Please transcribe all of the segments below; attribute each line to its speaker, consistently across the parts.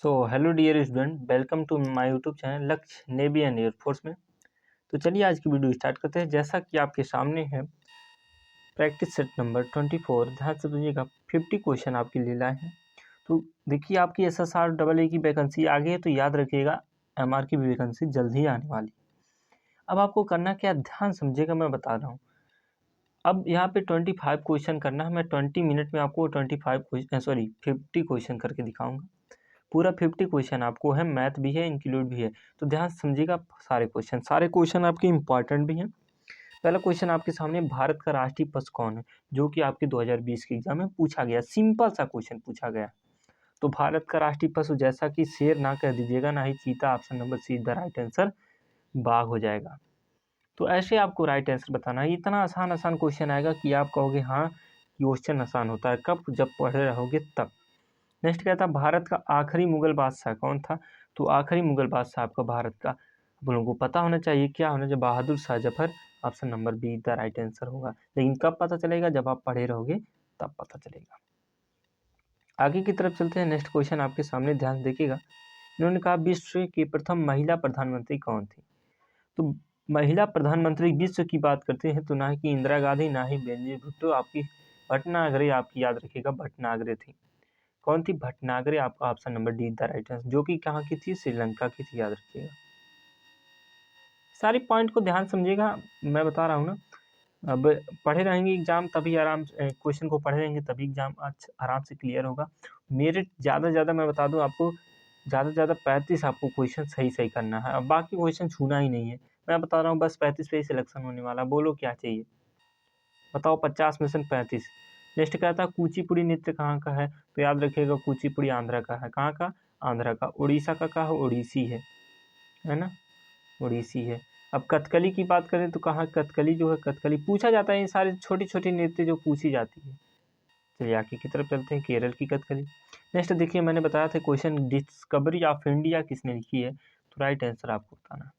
Speaker 1: So hello dear student, welcome to my YouTube channel Lakshya navy and air force में। तो चलिए आज की वीडियो स्टार्ट करते हैं। जैसा कि आपके सामने है प्रैक्टिस सेट नंबर 24। ध्यान से सुनिएगा, 50 क्वेश्चन आपके लिए लाए हैं। तो देखिए, आपकी SSR AA की वैकेंसी आ गई है, तो याद रखिएगा MR की वैकेंसी जल्द ही आने वाली। अब आपको करना क्या, ध्यान समझिएगा, मैं बता रहा हूँ। अब यहाँ पे 25 क्वेश्चन करना है। मैं 20 मिनट में आपको 50 क्वेश्चन करके दिखाऊंगा। पूरा 50 क्वेश्चन आपको है, मैथ भी है, इंक्लूड भी है। तो ध्यान से समझिएगा, सारे क्वेश्चन आपके इंपॉर्टेंट भी हैं। पहला क्वेश्चन आपके सामने, भारत का राष्ट्रीय पशु कौन है, जो कि आपके 2020 के एग्जाम में पूछा गया। सिंपल सा क्वेश्चन पूछा गया। तो भारत का राष्ट्रीय पशु, जैसा कि शेर ना कह दीजिएगा, ना ही चीता। Option number see the right answer बाघ हो जाएगा। तो ऐसे आपको राइट आंसर बताना है। इतना आसान आसान क्वेश्चन आएगा कि आप कहोगे हाँ क्वेश्चन आसान होता है। कब? जब पढ़े रहोगे तब। नेक्स्ट कहता है, भारत का आखिरी मुगल बादशाह कौन था। तो आखिरी मुगल बादशाह आपका भारत का, आप लोगों को पता होना चाहिए, क्या होना चाहिए, Bahadur Shah Zafar. Option number B the right answer होगा। लेकिन कब पता चलेगा? जब आप पढ़े रहोगे तब पता चलेगा। आगे की तरफ चलते हैं। नेक्स्ट क्वेश्चन आपके सामने, ध्यान देखिएगा। इन्होंने कहा, विश्व की प्रथम महिला प्रधानमंत्री कौन थी। तो महिला प्रधानमंत्री विश्व की बात करते हैं तो ना ही इंदिरा गांधी, ना ही बेनजीर भुट्टो, आपकी भटनागरे, आपकी याद रखिएगा भटनागरे थी। कौन थी? भटनागरे। आपका option number D the right answer, जो कि कहाँ की थी? श्रीलंका की थी, याद रखिएगा। सारी पॉइंट को ध्यान समझिएगा, मैं बता रहा हूँ ना। अब पढ़े रहेंगे एग्जाम तभी आराम से, क्वेश्चन को पढ़े रहेंगे तभी एग्जाम आराम से क्लियर होगा। मेरिट ज़्यादा से ज़्यादा मैं बता दूँ आपको, ज़्यादा से ज़्यादा 35 आपको क्वेश्चन सही सही करना है। अब बाकी क्वेश्चन छूना ही नहीं है। मैं बता रहा हूँ बस 35 पे ही सिलेक्शन होने वाला। बोलो क्या चाहिए, बताओ। 50 में से 35। नेक्स्ट क्या था, कुचिपुड़ी नृत्य कहाँ का है। तो याद रखिएगा कुचिपुड़ी आंध्रा का है। कहाँ का? आंध्रा का। उड़ीसा का कहाँ? ओडिसी है ना, ओडिसी है। अब कथकली की बात करें तो कहाँ? कथकली जो है, कथकली पूछा जाता है। ये सारे छोटी छोटी नृत्य जो पूछी जाती है। चलिए आगे की तरफ चलते हैं, केरल की कथकली। नेक्स्ट देखिए, मैंने बताया था क्वेश्चन, डिस्कवरी ऑफ इंडिया किसने लिखी है। तो राइट आंसर आपको बताना है।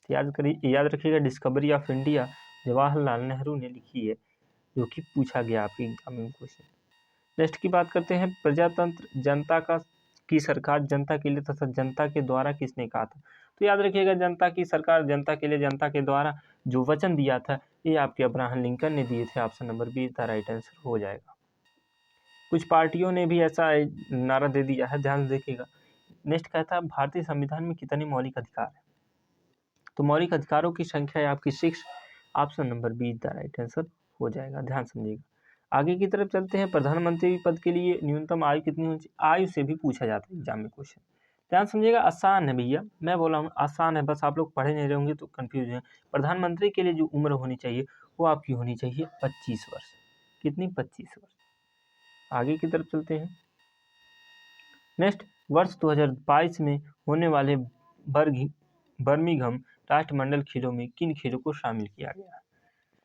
Speaker 1: तो याद रखिएगा, discovery of India Jawaharlal Nehru ने लिखी है, जो कि पूछा गया आपके एग्जाम में क्वेश्चन। नेक्स्ट की बात करते हैं, प्रजातंत्र जनता का की सरकार जनता के लिए तथा जनता के द्वारा किसने कहा था। तो याद रखिएगा, जनता की सरकार जनता के लिए जनता के द्वारा जो वचन दिया था, ये आपके अब्राहम लिंकन ने दिए थे। Option number B the right answer हो जाएगा। कुछ पार्टियों ने भी ऐसा नारा दे दिया है, ध्यान देखिएगा। नेक्स्ट कहता है, भारतीय संविधान में कितने मौलिक अधिकार है। तो मौलिक अधिकारों की संख्या है आपकी 6। Option number B the right answer हो जाएगा। ध्यान समझिएगा। आगे की तरफ चलते हैं, प्रधानमंत्री पद के लिए न्यूनतम आयु कितनी होनी चाहिए। आयु से भी पूछा जाता है एग्जाम में क्वेश्चन। ध्यान समझिएगा, आसान है भैया, मैं बोला हूँ आसान है, बस आप लोग पढ़े नहीं रहेंगे तो कंफ्यूज हैं। प्रधानमंत्री के लिए जो उम्र होनी चाहिए वो आपकी होनी चाहिए 25 वर्ष। कितनी? 25 वर्ष। आगे की तरफ चलते हैं। नेक्स्ट, वर्ष 2022 में होने वाले बर्मिंघम राष्ट्रमंडल खेलों में किन खेलों को शामिल किया गया है।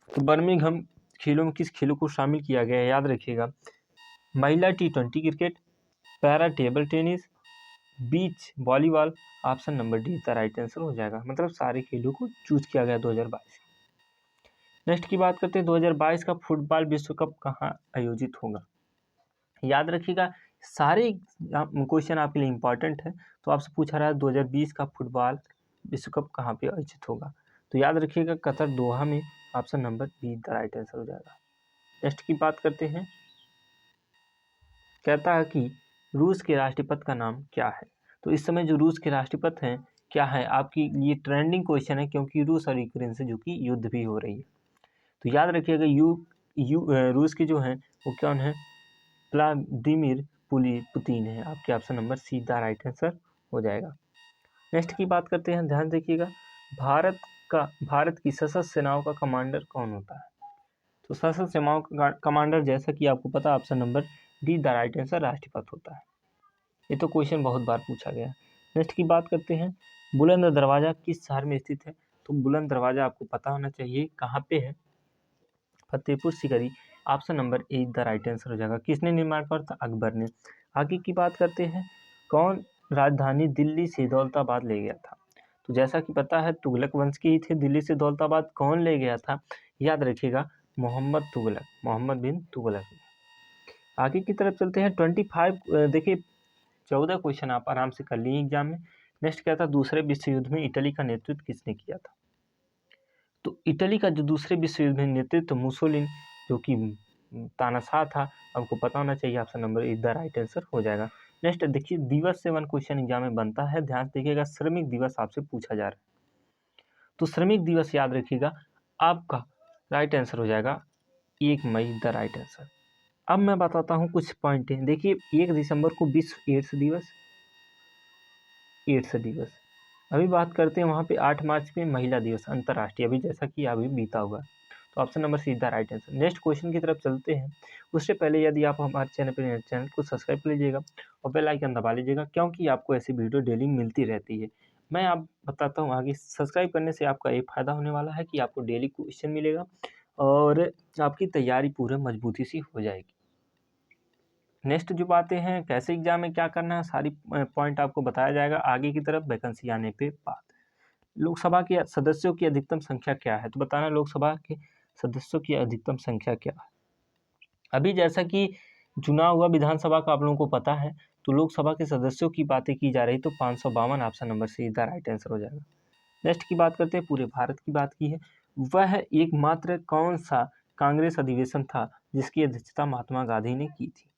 Speaker 1: तो बर्मिंघम खेलों में किस खेलों को शामिल किया गया है, याद रखिएगा। महिला T20 cricket, para table tennis, beach volleyball. Option number D the right answer हो जाएगा। मतलब सारे खेलों को चूज किया गया 2022। नेक्स्ट की बात करते हैं, 2022 का फुटबॉल विश्व कप कहाँ आयोजित होगा। याद रखिएगा, सारे क्वेश्चन आपके लिए इंपॉर्टेंट है। तो आपसे पूछा रहा है 2020 का फुटबॉल विश्व कप कहाँ पे आयोजित होगा। तो याद रखिएगा, कतर दोहा में। Option number B the right answer हो जाएगा। नेक्स्ट की बात करते हैं, कहता है कि रूस के राष्ट्रपति का नाम क्या है। तो इस समय जो रूस के राष्ट्रपति हैं क्या है, आपकी ये ट्रेंडिंग क्वेश्चन है, क्योंकि रूस और यूक्रेन से जो कि युद्ध भी हो रही है। तो याद रखिएगा, रूस के जो हैं वो कौन है? व्लादिमीर पुतिन है। आपके option number see the right answer हो जाएगा। नेक्स्ट की बात करते हैं, ध्यान देखिएगा। भारत की सशस्त्र सेनाओं का कमांडर कौन होता है। तो सशस्त्र सेनाओं का कमांडर, जैसा कि आपको पता, option number D the right answer राष्ट्रपति होता है। ये तो क्वेश्चन बहुत बार पूछा गया। नेक्स्ट की बात करते हैं, बुलंद दरवाजा किस शहर में स्थित है। तो बुलंद दरवाजा आपको पता होना चाहिए कहाँ पे है, Fatehpur Sikri. Option number A the right answer हो जाएगा। किसने निर्माण करा था? अकबर ने। आगे की बात करते हैं, कौन राजधानी दिल्ली से दौलताबाद ले गया था। तो जैसा कि पता है, तुगलक वंश के ही थे। दिल्ली से दौलताबाद कौन ले गया था? याद रखिएगा, मोहम्मद बिन तुगलक। आगे की तरफ चलते हैं, 25 देखिए 14 क्वेश्चन आप आराम से कर लिए एग्जाम में। नेक्स्ट क्या था, दूसरे विश्व युद्ध में इटली का नेतृत्व किसने किया था? तो इटली का जो दूसरे विश्व युद्ध में नेतृत्व मुसोलिनी, जो कि तानाशाह था, आपको पता होना चाहिए। Option number is the right answer हो जाएगा। नेक्स्ट देखिए, दिवस से 1 क्वेश्चन एग्जाम में बनता है, ध्यान देखिएगा। श्रमिक दिवस आपसे पूछा जा रहा है, तो श्रमिक दिवस याद रखिएगा, आपका राइट आंसर हो जाएगा 1 मई, द राइट आंसर। अब मैं बताता हूँ कुछ पॉइंट हैं। देखिए 1 दिसंबर को विश्व एड्स दिवस, एड्स दिवस। अभी बात करते हैं वहाँ पे 8 मार्च पे महिला दिवस अंतर्राष्ट्रीय, अभी जैसा कि अभी बीता हुआ। तो option number see the right answer. Next question की तरफ चलते हैं। उससे पहले यदि आप हमारे चैनल को सब्सक्राइब कर लीजिएगा और बेल आइकन दबा लीजिएगा, क्योंकि आपको ऐसी वीडियो डेली मिलती रहती है। मैं आप बताता हूँ आगे। सब्सक्राइब करने से आपका एक फ़ायदा होने वाला है कि आपको डेली क्वेश्चन मिलेगा और आपकी तैयारी पूरे मजबूती से हो जाएगी। नेक्स्ट जो बातें हैं, कैसे एग्जाम में क्या करना है, सारी पॉइंट आपको बताया जाएगा आगे की तरफ वैकेंसी आने पे बाद। लोकसभा के सदस्यों की अधिकतम संख्या क्या है? तो बताना लोकसभा के सदस्यों की अधिकतम संख्या क्या है। अभी जैसा कि चुनाव हुआ विधानसभा का, आप लोगों को पता है, तो लोकसभा के सदस्यों की बातें की जा रही, तो 552 option number see the right answer हो जाएगा। नेक्स्ट की बात करते हैं, पूरे भारत की बात की है। वह एकमात्र कौन सा कांग्रेस अधिवेशन था जिसकी अध्यक्षता महात्मा गांधी ने की थी?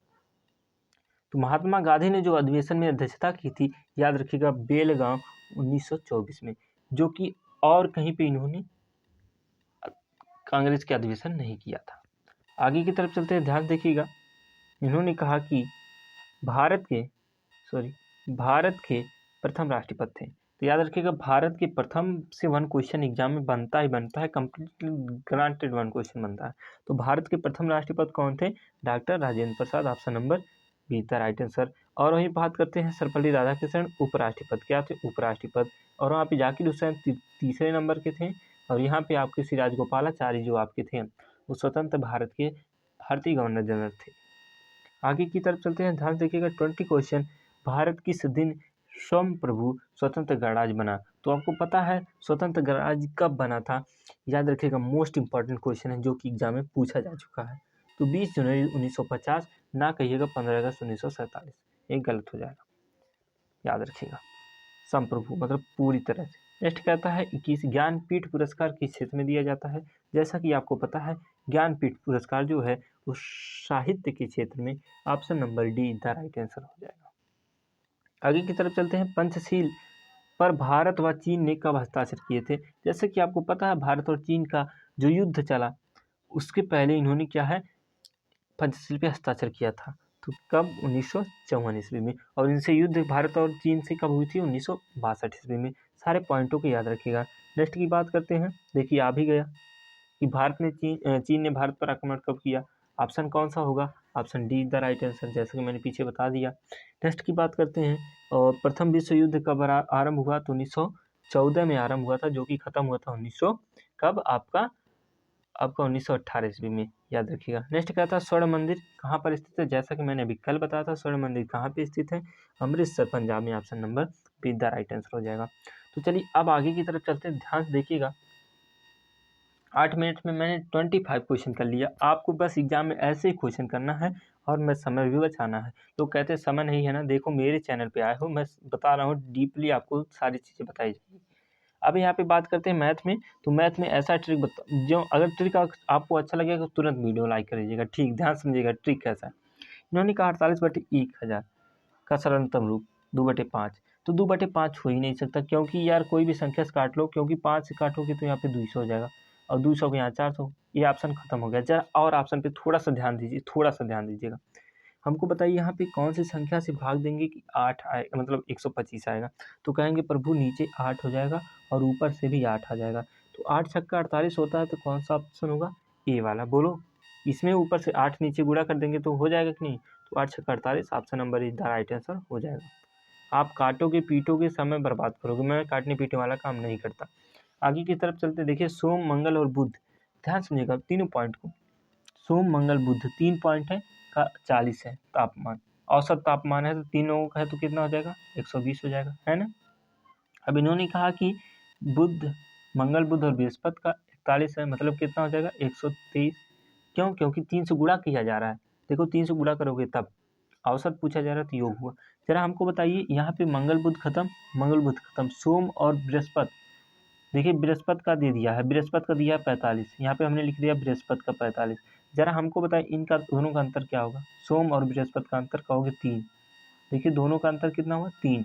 Speaker 1: तो महात्मा गांधी ने जो अधिवेशन में अध्यक्षता की थी, याद रखिएगा, बेलगांव 1924 में, जो कि और कहीं पे इन्होंने कांग्रेस के अधिवेशन नहीं किया था। आगे की तरफ चलते हैं, ध्यान देखिएगा। इन्होंने कहा कि भारत के प्रथम राष्ट्रपति थे। तो याद रखिएगा, भारत के प्रथम से 1 क्वेश्चन एग्जाम में बनता ही बनता है, कंप्लीटली ग्रांटेड 1 क्वेश्चन बनता है। तो भारत के प्रथम राष्ट्रपति कौन थे? Doctor Rajendra Prasad, option number B the right answer. और वहीं बात करते हैं सर्वपल्ली राधाकृष्णन, उपराष्ट्रपति क्या थे? उपराष्ट्रपति। और वहाँ पे जाकिर हुसैन तीसरे नंबर के थे। और यहाँ पे आपके श्री राजगोपालाचारी जो आपके थे, वो स्वतंत्र भारत के भारतीय गवर्नर जनरल थे। आगे की तरफ चलते हैं, ध्यान देखिएगा। 20 क्वेश्चन, भारत किस दिन स्वयं प्रभु स्वतंत्र गणराज्य बना? तो आपको पता है स्वतंत्र गणराज्य कब बना था? याद रखिएगा, मोस्ट इंपॉर्टेंट क्वेश्चन है जो कि एग्जाम में पूछा जा चुका है। तो 20 जनवरी 1950, ना कहिएगा 15 अगस्त 1947, ये गलत हो जाएगा, याद रखिएगा। संप्रभु मतलब पूरी तरह से। नेक्स्ट कहता है 21 ज्ञानपीठ पुरस्कार किस क्षेत्र में दिया जाता है? जैसा कि आपको पता है, ज्ञानपीठ पुरस्कार जो है वो साहित्य के क्षेत्र में, option number D the right answer हो जाएगा। आगे की तरफ चलते हैं, पंचशील पर भारत व चीन ने कब हस्ताक्षर किए थे? जैसे कि आपको पता है, भारत और चीन का जो युद्ध चला, उसके पहले इन्होंने क्या है, पंचशील पे हस्ताक्षर किया था। तो कब? 1954 ईस्वी में। और इनसे युद्ध भारत और चीन से कब हुई थी? 1962 ईस्वी में। सारे पॉइंटों को याद रखिएगा। नेक्स्ट की बात करते हैं, देखिए आ भी गया कि चीन ने भारत पर आक्रमण कब किया? ऑप्शन कौन सा होगा? Option D the right answer, जैसे कि मैंने पीछे बता दिया। नेक्स्ट की बात करते हैं, और प्रथम विश्व युद्ध कब आरंभ हुआ? तो 1914 में आरंभ हुआ था, जो कि खत्म हुआ था 1900 कब? आपका 1918 ईस्वी में, याद रखिएगा। नेक्स्ट क्या था, स्वर्ण मंदिर कहाँ पर स्थित है? जैसा कि मैंने अभी कल बताया था, स्वर्ण मंदिर कहाँ पे स्थित है? अमृतसर, पंजाब में, option number B the right answer हो जाएगा। तो चलिए अब आगे की तरफ चलते हैं, ध्यान से देखिएगा। 8 मिनट में मैंने 25 क्वेश्चन कर लिया। आपको बस एग्जाम में ऐसे ही क्वेश्चन करना है और मैं समय भी बचाना है। लोग कहते हैं समय नहीं है ना, देखो मेरे चैनल पे आए हो, मैं बता रहा हूँ डीपली, आपको सारी चीज़ें बताई जाएगी। अब यहाँ पे बात करते हैं मैथ में। तो मैथ में ऐसा ट्रिक जो अगर ट्रिक आपको अच्छा लगेगा तो तुरंत वीडियो लाइक कर दीजिएगा। ठीक ध्यान समझिएगा ट्रिक कैसा है। इन्होंने कहा 48/1000 का सरलतम रूप 2/5। तो 2/5 हो ही नहीं सकता, क्योंकि यार कोई भी संख्या से काट लो, क्योंकि 5 से काटोगे तो यहाँ पे 200 हो जाएगा और 200 को यहाँ 400, ये ऑप्शन खत्म हो गया। जरा और ऑप्शन पे थोड़ा सा ध्यान दीजिए, थोड़ा सा ध्यान दीजिएगा। हमको बताइए यहाँ पे कौन सी संख्या से भाग देंगे कि 8 आए, मतलब 125 आएगा? तो कहेंगे प्रभु नीचे 8 हो जाएगा और ऊपर से भी 8 आ जाएगा। तो 8 छक्का 48 होता है, तो कौन सा ऑप्शन होगा? ए वाला। बोलो, इसमें ऊपर से 8 नीचे गुणा कर देंगे तो हो जाएगा कि नहीं? तो 8 छक्का 48, option number is the right answer हो जाएगा। आप काटोगे पीटोगे, समय बर्बाद करोगे, मैं काटने पीटने वाला काम नहीं करता। आगे की तरफ चलते, देखिए सोम, मंगल और बुध, ध्यान सुनिएगा तीनों पॉइंट को। सोम, मंगल, बुध 3 पॉइंट है का 40 है तापमान, औसत तापमान है, तो तीनों का है तो कितना हो जाएगा? 120 हो जाएगा, है ना। अब इन्होंने कहा कि बुध, मंगल, बुध और बृहस्पति का 41 है, मतलब कितना हो जाएगा? 123। क्यों? क्योंकि 3 से गुणा किया जा रहा है। देखो 3 से गुणा करोगे तब, औसत पूछा जा रहा है तो योग हुआ। जरा हमको बताइए, यहाँ पे मंगल बुध खत्म, सोम और बृहस्पति। देखिए बृहस्पति का दे दिया है, बृहस्पति का दिया है 45, यहाँ पे हमने लिख दिया बृहस्पति का 45। जरा हमको बताइए इनका दोनों का अंतर क्या होगा, सोम और बृहस्पति का अंतर कहोगे 3। देखिए दोनों का अंतर कितना हुआ, 3।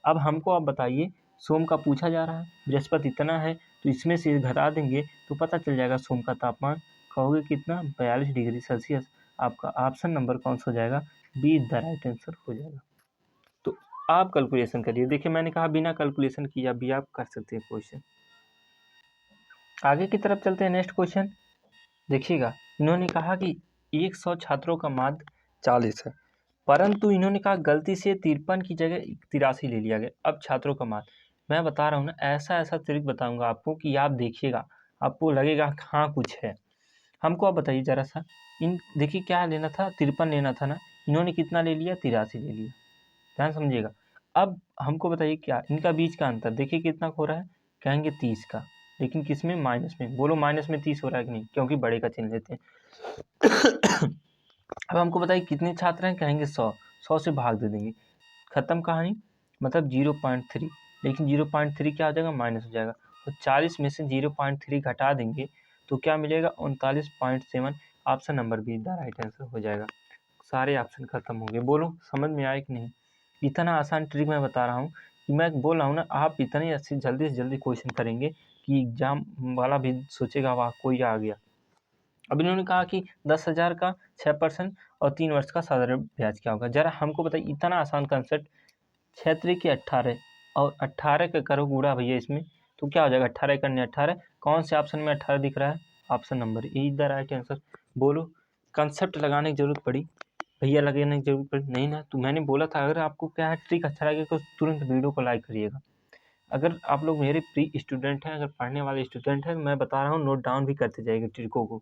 Speaker 1: अब हमको आप बताइए, सोम का पूछा जा रहा है, बृहस्पति इतना है, तो इसमें से घटा देंगे तो पता चल जाएगा सोम का तापमान, कहोगे कितना, 42 डिग्री सेल्सियस। आपका ऑप्शन नंबर कौन सा हो जाएगा, बी द राइट आंसर हो जाएगा। तो आप कैलकुलेशन करिए। देखिए मैंने कहा बिना कैलकुलेशन किया भी आप कर सकते हैं क्वेश्चन। आगे की तरफ चलते हैं, नेक्स्ट क्वेश्चन देखिएगा। इन्होंने कहा कि 100 छात्रों का माध्य 40 है, परंतु इन्होंने कहा गलती से 53 की जगह 83 ले लिया गया। अब छात्रों का माध्य, मैं बता रहा हूँ ना, ऐसा ट्रिक बताऊंगा आपको कि आप देखिएगा, आपको लगेगा हाँ कुछ है। हमको आप बताइए जरा सा, इन देखिए क्या लेना था, 53 लेना था ना, इन्होंने कितना ले लिया, 83 ले लिया। ध्यान समझिएगा। अब हमको बताइए क्या इनका बीच का अंतर, देखिए कितना हो रहा है, कहेंगे 30 का, लेकिन किस में, माइनस में। बोलो माइनस में 30 हो रहा है कि नहीं, क्योंकि बड़े का चिन्ह लेते हैं। अब हमको बताइए कितने छात्र हैं, कहेंगे 100 से भाग दे देंगे, खत्म कहानी, मतलब 0.3। लेकिन 0.3 क्या हो जाएगा, माइनस हो जाएगा। तो 40 में से 0.3 घटा देंगे तो क्या मिलेगा, 39.7। Option number B the right answer हो जाएगा। सारे ऑप्शन खत्म हो गए। बोलो समझ में आए कि नहीं। इतना आसान ट्रिक मैं बता रहा हूँ कि मैं बोल रहा हूँ ना, आप इतने अच्छे जल्दी से जल्दी क्वेश्चन करेंगे कि एग्जाम वाला भी सोचेगा वाह कोई आ गया। अब इन्होंने कहा कि 10,000 का 6% और 3 वर्ष का साधारण ब्याज क्या होगा। जरा हमको बताइए, इतना आसान कंसेप्ट, 6 के 18 और 18 का करो गुणा भैया इसमें, तो क्या हो जाएगा, 18 करने 18, कौन से ऑप्शन में 18 दिख रहा है, option number A is the right answer. बोलो कंसेप्ट लगाने की जरूरत पड़ी भैया, लगाने की जरूरत पड़ी नहीं ना, तो मैंने बोला था अगर आपको क्या है ट्रिक अच्छा लगे तो तुरंत वीडियो को लाइक करिएगा। अगर आप लोग मेरे प्री स्टूडेंट हैं, अगर पढ़ने वाले स्टूडेंट हैं, मैं बता रहा हूँ नोट डाउन भी करते जाइएगा ट्रिकों को।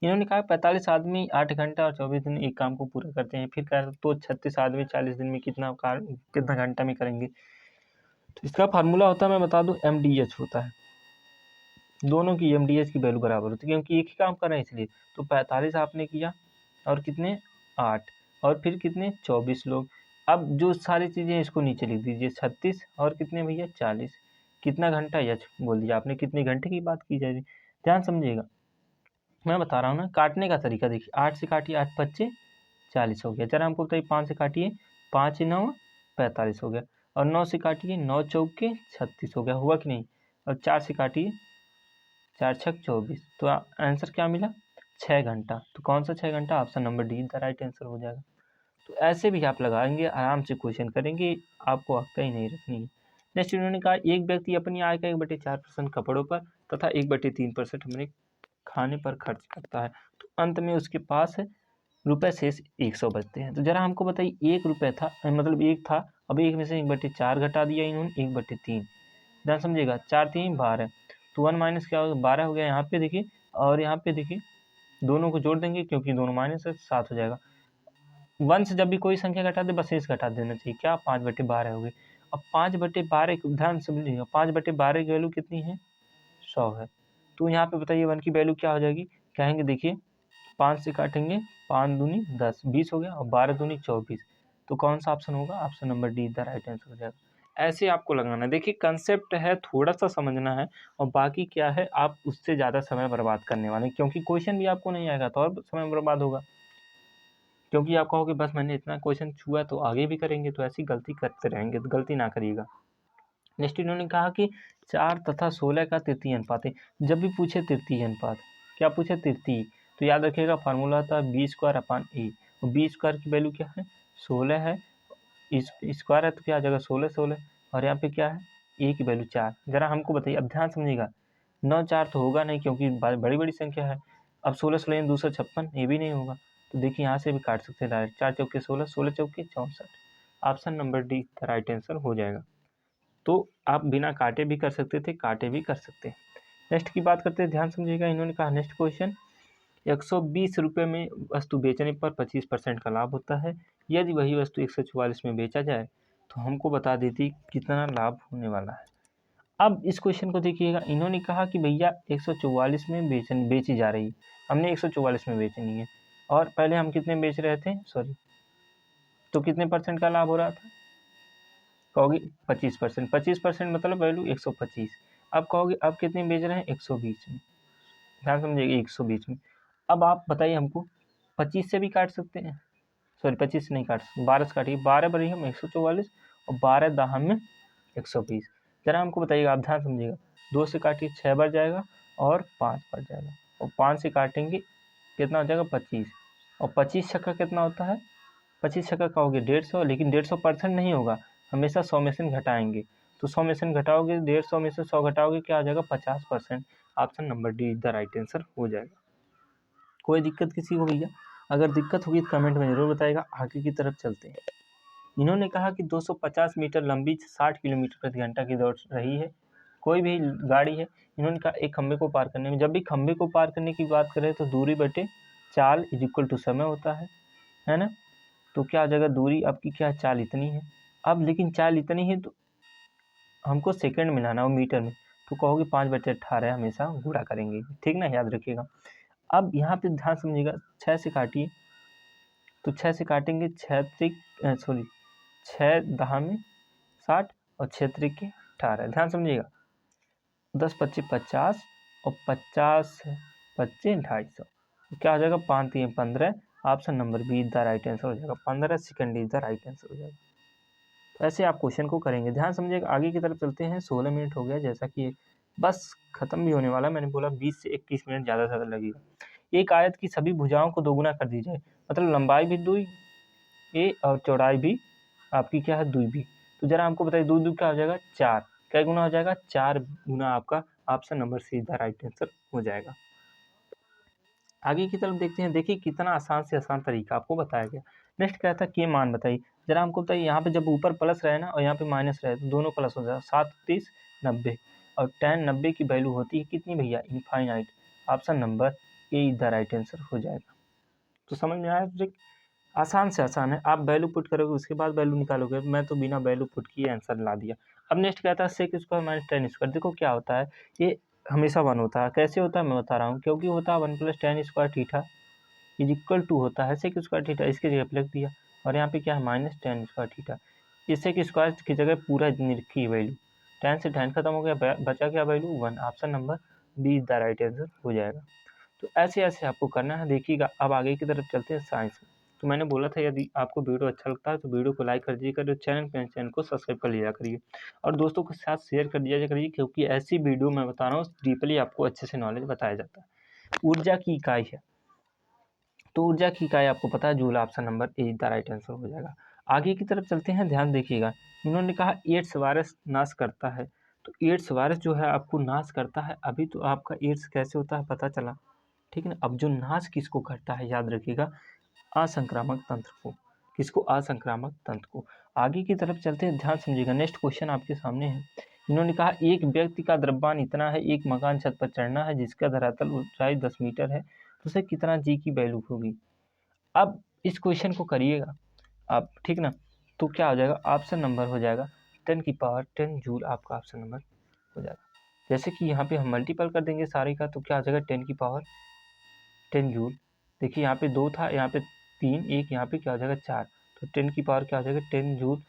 Speaker 1: इन्होंने कहा 45 आदमी 8 घंटा और 24 दिन एक काम को पूरा करते हैं, फिर कह तो 36 आदमी 40 दिन में कितना घंटा में करेंगे। तो इसका फार्मूला होता है, मैं बता दूं, MDH होता है। दोनों की MDH की वैल्यू बराबर होती है, क्योंकि एक ही काम कर रहे हैं इसलिए। तो 45 आपने किया और कितने 8 और फिर कितने 24 लोग। अब जो सारी चीज़ें इसको नीचे लिख दीजिए, 36 और कितने भैया 40। कितना घंटा यच बोल दिया आपने, कितने घंटे की बात की जाएगी। ध्यान समझिएगा, मैं बता रहा हूँ ना, काटने का तरीका देखिए, 8 से काटिए, 8 पच्चे 40 हो गया। जरा हमको बताइए 5 से काटिए, 5 9 45 हो गया। और 9 से काटिए, 9 चौके 36 हो गया, हुआ कि नहीं। और 4 से काटिए, 4 छक 24। तो आंसर क्या मिला, 6 घंटा। तो कौन सा 6 घंटा, option number D the right answer हो जाएगा। तो ऐसे भी आप लगाएंगे, आराम से क्वेश्चन करेंगे, आपको हफ्ता ही नहीं रखनी है। नेक्स्ट इन्होंने कहा एक व्यक्ति अपनी आय का 1/4% कपड़ों पर तथा 1/3% अपने खाने पर खर्च करता है, तो अंत में उसके पास रुपये शेष 100 बचते हैं। तो जरा हमको बताइए, 1 रुपये था, मतलब 1 था, अब 1 में से 1/4 घटा दिया इन्होंने, 1/3। ध्यान समझिएगा, 4 3 12, तो 1 माइनस क्या होगा, 12 हो गया यहाँ पे देखिए, और यहाँ पे देखिए दोनों को जोड़ देंगे क्योंकि दोनों माइनस है, 7 हो जाएगा। 1 से जब भी कोई संख्या घटा दे बस शेष घटा देना चाहिए, क्या 5/12 हो गई। अब 5/12, ध्यान समझिएगा, 5/12 की वैल्यू कितनी है, 100 है। तो यहाँ पे बताइए 1 की वैल्यू क्या हो जाएगी, कहेंगे देखिए 5 से काटेंगे, 5 दूनी 10, 20 हो गया, और 12 दूनी 24। तो कौन सा ऑप्शन होगा, option number D the right answer हो जाएगा। ऐसे आपको लगाना है। देखिए कंसेप्ट है, थोड़ा सा समझना है, और बाकी क्या है, आप उससे ज़्यादा समय बर्बाद करने वाले हैं, क्योंकि क्वेश्चन भी आपको नहीं आएगा तो और समय बर्बाद होगा, क्योंकि आप कहोगे बस मैंने इतना क्वेश्चन छुआ तो आगे भी करेंगे, तो ऐसी गलती करते रहेंगे, तो गलती ना करिएगा। नेक्स्ट इन्होंने कहा कि 4 तथा 16 का तृतीय अनुपात है। जब भी पूछे तृतीय अनुपात, क्या पूछे तृतीय, तो याद रखिएगा फार्मूला था B²/A, और B² की वैल्यू क्या है, 16 है, इस स्क्वायर है तो क्या आ जाएगा 16, और यहाँ पे क्या है, A की वैल्यू 4। जरा हमको बताइए, अब ध्यान समझिएगा, 9 4 तो होगा नहीं क्योंकि बड़ी बड़ी संख्या है। अब 16 16 256, ये भी नहीं होगा। तो देखिए यहाँ से भी काट सकते हैं डायरेक्ट, 4 चौके 16, 16 चौके 64। Option number D right answer हो जाएगा। तो आप बिना काटे भी कर सकते थे, काटे भी कर सकते हैं। नेक्स्ट की बात करते हैं, ध्यान समझिएगा। इन्होंने कहा नेक्स्ट क्वेश्चन, 120 रुपये में वस्तु बेचने पर 25% का लाभ होता है, यदि वही वस्तु 144 में बेचा जाए तो हमको बता देती कितना लाभ होने वाला है। अब इस क्वेश्चन को देखिएगा, इन्होंने कहा कि भैया 144 में बेची जा रही, हमने 144 में बेचनी है, और पहले हम कितने बेच रहे थे, सॉरी तो कितने परसेंट का लाभ हो रहा था? कहोगे 25%। 25% मतलब वैल्यू 125। अब कहोगे अब कितने बेच रहे हैं? 120 में। ध्यान समझिएगा, 120 में। अब आप बताइए हमको 25 से भी काट सकते हैं, सॉरी 25 से नहीं काट सकते, 12 से काटिए। 12 बड़ी हम 144 और 12 दाहम में 120। जरा हमको बताइएगा, आप ध्यान समझिएगा, 2 से काटिए 6 बढ़ जाएगा और 5 बढ़ जाएगा, और 5 से काटेंगे कितना हो जाएगा? 25। और 25 छक्का कितना होता है? 25 छक्का कहोगे 150, लेकिन 150% नहीं होगा, हमेशा 100 में से घटाएंगे। तो 100 में से घटाओगे, 150 में से 100 घटाओगे, क्या आ जाएगा? 50%। Option number D is the right answer हो जाएगा। कोई दिक्कत किसी को भैया? अगर दिक्कत होगी तो कमेंट में जरूर बताएगा। आगे की तरफ चलते हैं। इन्होंने कहा कि 250 मीटर लंबी 60 किलोमीटर प्रति घंटा की दौड़ रही है, कोई भी गाड़ी है। इन्होंने कहा एक खंबे को पार करने में, जब भी खंबे को पार करने की बात करें तो दूरी बटे चाल इज इक्वल टू समय होता है ना। तो क्या आ जाएगा? दूरी आपकी क्या है? चाल इतनी है। अब लेकिन चाल इतनी है तो हमको सेकंड में लाना हो, मीटर में, तो कहोगे 5/18 हमेशा गुणा करेंगे, ठीक ना, याद रखिएगा। अब यहाँ पे ध्यान समझिएगा, 6 से काटिए, तो 6 से काटेंगे, 6 दहा में 60 और 6 त्रिक 18। ध्यान समझिएगा, 10 25 50 और 50 25 250। क्या हो जाएगा? 5 3 15। Option number B is the right answer हो जाएगा। 15 second is the right answer हो जाएगा। तो ऐसे आप क्वेश्चन को करेंगे। ध्यान समझिएगा, आगे की तरफ चलते हैं। 16 मिनट हो गया, जैसा कि बस खत्म भी होने वाला। मैंने बोला 20 से 21 मिनट ज़्यादा से ज़्यादा लगेगा। एक आयत की सभी भुजाओं को दोगुना कर दी जाए, मतलब लंबाई भी 2 ए और चौड़ाई भी आपकी क्या है? 2 बी। तो जरा हमको बताइए 2 2 क्या हो जाएगा? 4। क्या गुना हो जाएगा? 4 गुना आपका option number see the right answer हो जाएगा। आगे की तरफ देखते हैं। देखिए कितना आसान से आसान तरीका आपको बताया गया। नेक्स्ट क्या था? के मान बताइए। जरा हमको बताइए, यहाँ पे जब ऊपर प्लस रहे ना और यहाँ पे माइनस रहे तो दोनों प्लस हो जाए। 7 30 90 और tan 90 की वैल्यू होती है कितनी भैया? Infinite. Option number A is the right answer हो जाएगा। तो समझ में आया ट्रिक? आसान से आसान है। आप वैल्यू पुट करोगे, उसके बाद वैल्यू निकालोगे। मैं तो बिना वैल्यू पुट किए आंसर ला दिया। अब नेक्स्ट क्या था? Sec square minus ten square. देखो क्या होता है, ये हमेशा 1 होता है। कैसे होता है मैं बता रहा हूँ, क्योंकि होता है 1 + tan square theta is equal to होता है सेक स्क्वायर थीटा, इसके जगह पे लिख दिया। और यहाँ पे क्या है? Minus tan square theta. इस सेक स्क्वायर की जगह पूरा रखी वैल्यू, tan से tan खत्म हो गया, बचा क्या value? 1। Option number B is the right answer हो जाएगा। तो ऐसे ऐसे आपको करना है। देखिएगा, अब आगे की तरफ चलते हैं साइंस में। तो मैंने बोला था यदि आपको वीडियो अच्छा लगता है तो वीडियो को लाइक कर दीजिएगा, जो चैनल को सब्सक्राइब कर लिया करिए और दोस्तों के साथ शेयर कर दिया करिए, क्योंकि ऐसी वीडियो मैं बता रहा हूँ डीपली आपको अच्छे से नॉलेज बताया जाता है। ऊर्जा की इकाई है, तो ऊर्जा की इकाई आपको पता है joule. Option number A the right answer हो जाएगा। आगे की तरफ चलते हैं, ध्यान देखिएगा। इन्होंने कहा एड्स वायरस नाश करता है, तो एड्स वायरस जो है आपको नाश करता है। अभी तो आपका एड्स कैसे होता है पता चला, ठीक है ना। अब जो नाश किसको करता है याद रखिएगा, असंक्रामक तंत्र को। किसको? असंक्रामक तंत्र को। आगे की तरफ चलते हैं, ध्यान समझिएगा। नेक्स्ट क्वेश्चन आपके सामने है। इन्होंने कहा एक व्यक्ति का द्रव्यमान इतना है, एक मकान छत पर चढ़ना है जिसका धरातल ऊंचाई 10 मीटर है, तो उसे कितना जी की वैल्यू होगी? अब इस क्वेश्चन को करिएगा आप, ठीक ना। तो क्या हो जाएगा? ऑप्शन नंबर हो जाएगा 10⁻10 जूल आपका ऑप्शन नंबर हो जाएगा। जैसे कि यहाँ पे हम मल्टीपल कर देंगे सारे का, तो क्या हो जाएगा? 10⁻10 जूल। देखिए यहाँ पे 2 था, यहाँ पे 3, 1 यहाँ पे क्या हो जाएगा? 4। तो 10 की पावर क्या हो जाएगा? 10 जूल,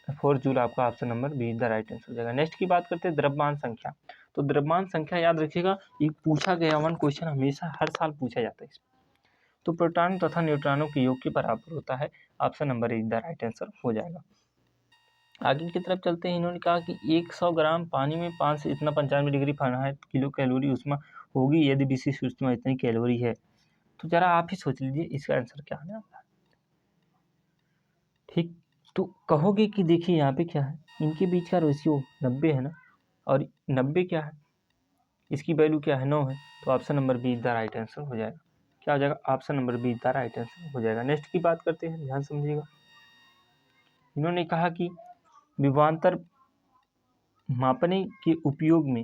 Speaker 1: 4 जूल आपका option number B the right answer हो जाएगा। नेक्स्ट की बात करते हैं द्रव्यमान संख्या। तो द्रव्यमान संख्या याद रखिएगा, ये पूछा गया 1 क्वेश्चन हमेशा हर साल पूछा जाता है। तो प्रोटॉन तथा न्यूट्रॉनों के योग के बराबर होता है। Option number is the right answer हो जाएगा। आगे की तरफ चलते हैं। इन्होंने कहा कि 100 ग्राम पानी में 5 से इतना 95 डिग्री फ़ारेनहाइट किलो कैलोरी ऊष्मा होगी यदि विशिष्ट ऊष्मा इतनी कैलोरी है। तो जरा आप ही सोच लीजिए इसका आंसर क्या आने वाला है। ठीक, तो कहोगे कि देखिए यहाँ पे क्या है, इनके बीच का रेशियो 90 है ना, और 90 क्या है, इसकी वैल्यू क्या है? 9 है। तो option number B the right answer हो जाएगा। क्या हो जाएगा? Option number B the right answer हो जाएगा। नेक्स्ट की बात करते हैं, ध्यान समझिएगा। इन्होंने कहा कि विभवांतर मापने के उपयोग में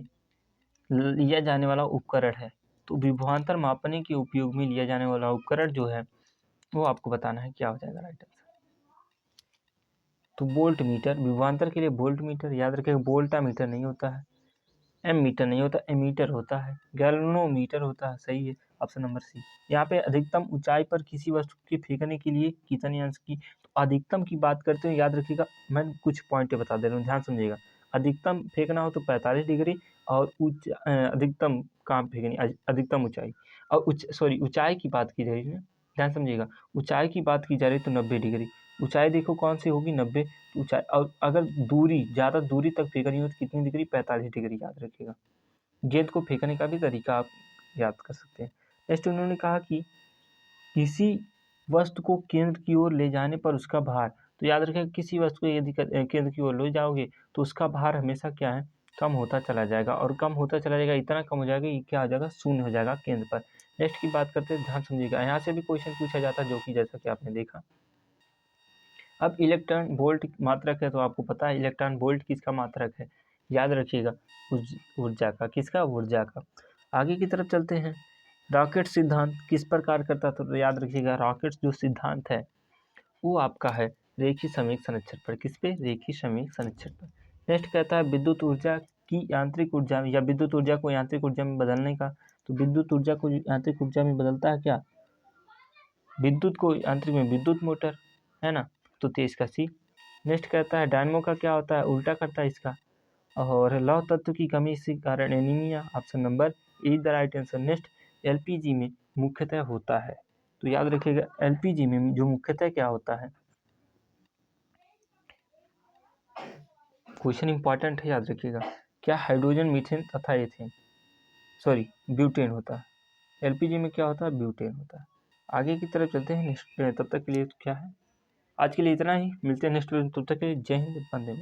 Speaker 1: लिया जाने वाला उपकरण है। तो विभवांतर मापने के उपयोग में लिया जाने वाला उपकरण जो है वो आपको बताना है, क्या हो जाएगा राइट आंसर। तो वोल्ट मीटर, विभवांतर के लिए वोल्ट मीटर याद रखेगा। वोल्टा मीटर नहीं होता है, एम मीटर नहीं होता, एमीटर होता है, गैल्वेनोमीटर होता है, सही है। Option number C. यहाँ पे अधिकतम ऊंचाई पर किसी वस्तु के फेंकने के लिए कितने अंश की, तो अधिकतम की बात करते हैं, याद रखिएगा मैं कुछ पॉइंट बता दे रहा हूँ, ध्यान समझिएगा। अधिकतम फेंकना हो तो 45 डिग्री, और अधिकतम कहाँ फेंकनी, अधिकतम ऊंचाई, और ऊंचाई की बात की जा रही है, ध्यान समझिएगा, ऊंचाई की बात की जा रही है तो 90 डिग्री। ऊंचाई देखो कौन सी होगी, 90 ऊंचाई, और अगर दूरी ज़्यादा दूरी तक फेंकनी हो तो कितनी डिग्री, 45 डिग्री, याद रखिएगा। गेंद को फेंकने का भी तरीका आप याद कर सकते हैं। नेक्स्ट उन्होंने कहा कि किसी वस्तु को केंद्र की ओर ले जाने पर उसका भार, तो याद रखिएगा किसी वस्तु को यदि केंद्र की ओर ले जाओगे तो उसका भार हमेशा क्या है, कम होता चला जाएगा, और कम होता चला जाएगा, इतना कम हो जाएगा कि क्या हो जाएगा, शून्य हो जाएगा केंद्र पर। नेक्स्ट की बात करते हैं, ध्यान समझिएगा, यहाँ से भी क्वेश्चन पूछा जाता है, जो कि जैसा कि आपने देखा। अब इलेक्ट्रॉन वोल्ट मात्रक है, तो आपको पता है इलेक्ट्रॉन वोल्ट किसका मात्रक है, याद रखिएगा, ऊर्जा का, किसका, ऊर्जा का। आगे की तरफ चलते हैं। रॉकेट सिद्धांत किस प्रकार करता था, तो याद रखिएगा रॉकेट जो सिद्धांत है वो आपका है रेखीय संवेग संरक्षण पर, किस पे, रेखीय संवेग संरक्षण पर। नेक्स्ट कहता है विद्युत ऊर्जा की यांत्रिक ऊर्जा, या विद्युत ऊर्जा को यांत्रिक ऊर्जा में बदलने का, तो विद्युत ऊर्जा को यांत्रिक ऊर्जा में बदलता है क्या, विद्युत को यांत्रिक में विद्युत मोटर, है ना, तो 23 का सी। नेक्स्ट कहता है डायनमो का क्या होता है, उल्टा करता है इसका, और लौह तत्व की कमी इसी कारण anaemia, option number A the right answer. Next LPG में मुख्यतः होता है, तो याद रखिएगा एलपीजी में जो मुख्यतः क्या होता है, क्वेश्चन इंपॉर्टेंट है, याद रखिएगा, क्या हाइड्रोजन, मीथेन तथा एथेन, ब्यूटेन होता है। एलपीजी में क्या होता है, ब्यूटेन होता है। आगे की तरफ चलते हैं। नेक्स्ट तब तक के लिए क्या है, आज के लिए इतना ही, मिलते हैं नेक्स्ट वीडियो, तब तक के लिए जय हिंद, वंदे मातरम।